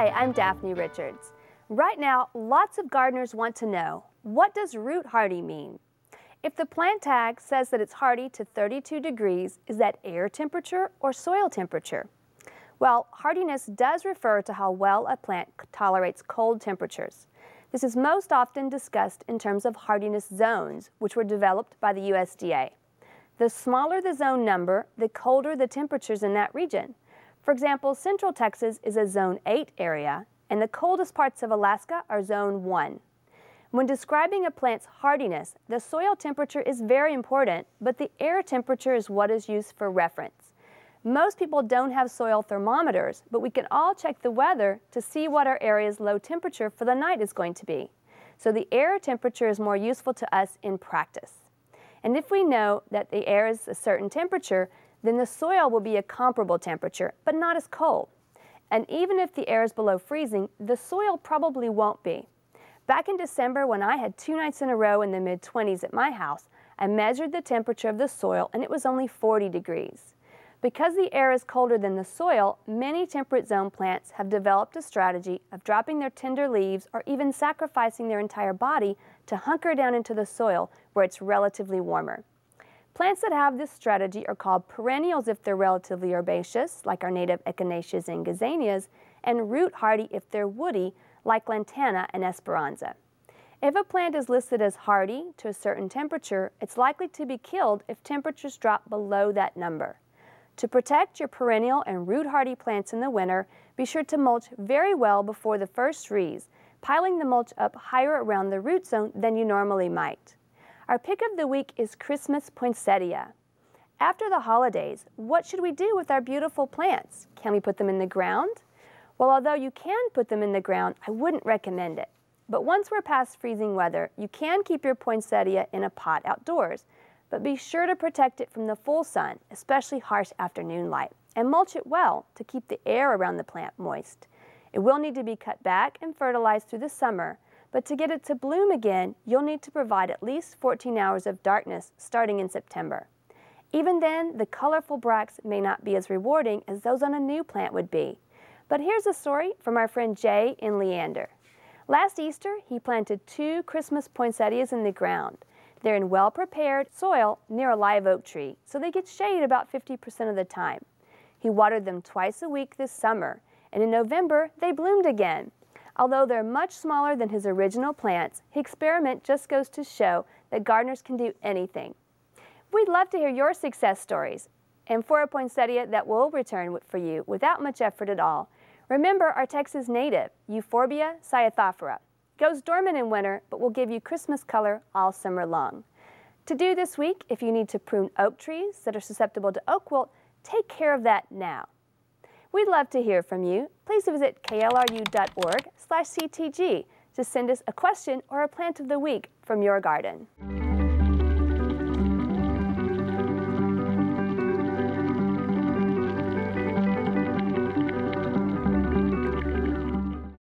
Hi, I'm Daphne Richards. Right now, lots of gardeners want to know, what does root hardy mean? If the plant tag says that it's hardy to 32 degrees, is that air temperature or soil temperature? Well, hardiness does refer to how well a plant tolerates cold temperatures. This is most often discussed in terms of hardiness zones, which were developed by the USDA. The smaller the zone number, the colder the temperatures in that region. For example, Central Texas is a Zone 8 area, and the coldest parts of Alaska are Zone 1. When describing a plant's hardiness, the soil temperature is very important, but the air temperature is what is used for reference. Most people don't have soil thermometers, but we can all check the weather to see what our area's low temperature for the night is going to be. So the air temperature is more useful to us in practice. And if we know that the air is a certain temperature, then the soil will be a comparable temperature, but not as cold. And even if the air is below freezing, the soil probably won't be. Back in December, when I had 2 nights in a row in the mid-20s at my house, I measured the temperature of the soil and it was only 40 degrees. Because the air is colder than the soil, many temperate zone plants have developed a strategy of dropping their tender leaves or even sacrificing their entire body to hunker down into the soil where it's relatively warmer. Plants that have this strategy are called perennials if they're relatively herbaceous, like our native echinaceas and gazanias, and root hardy if they're woody, like lantana and esperanza. If a plant is listed as hardy to a certain temperature, it's likely to be killed if temperatures drop below that number. To protect your perennial and root hardy plants in the winter, be sure to mulch very well before the first freeze, piling the mulch up higher around the root zone than you normally might. Our pick of the week is Christmas poinsettia. After the holidays, what should we do with our beautiful plants? Can we put them in the ground? Well, although you can put them in the ground, I wouldn't recommend it. But once we're past freezing weather, you can keep your poinsettia in a pot outdoors. But be sure to protect it from the full sun, especially harsh afternoon light, and mulch it well to keep the air around the plant moist. It will need to be cut back and fertilized through the summer, but to get it to bloom again, you'll need to provide at least 14 hours of darkness starting in September. Even then, the colorful bracts may not be as rewarding as those on a new plant would be. But here's a story from our friend Jay in Leander. Last Easter, he planted 2 Christmas poinsettias in the ground. They're in well-prepared soil near a live oak tree, so they get shade about 50% of the time. He watered them twice a week this summer, and in November, they bloomed again. Although they're much smaller than his original plants, his experiment just goes to show that gardeners can do anything. We'd love to hear your success stories, and for a poinsettia that will return for you without much effort at all, remember our Texas native, Euphorbia cyathophora. Goes dormant in winter, but will give you Christmas color all summer long. To do this week, if you need to prune oak trees that are susceptible to oak wilt, take care of that now. We'd love to hear from you. Please visit klru.org/ctg to send us a question or a plant of the week from your garden.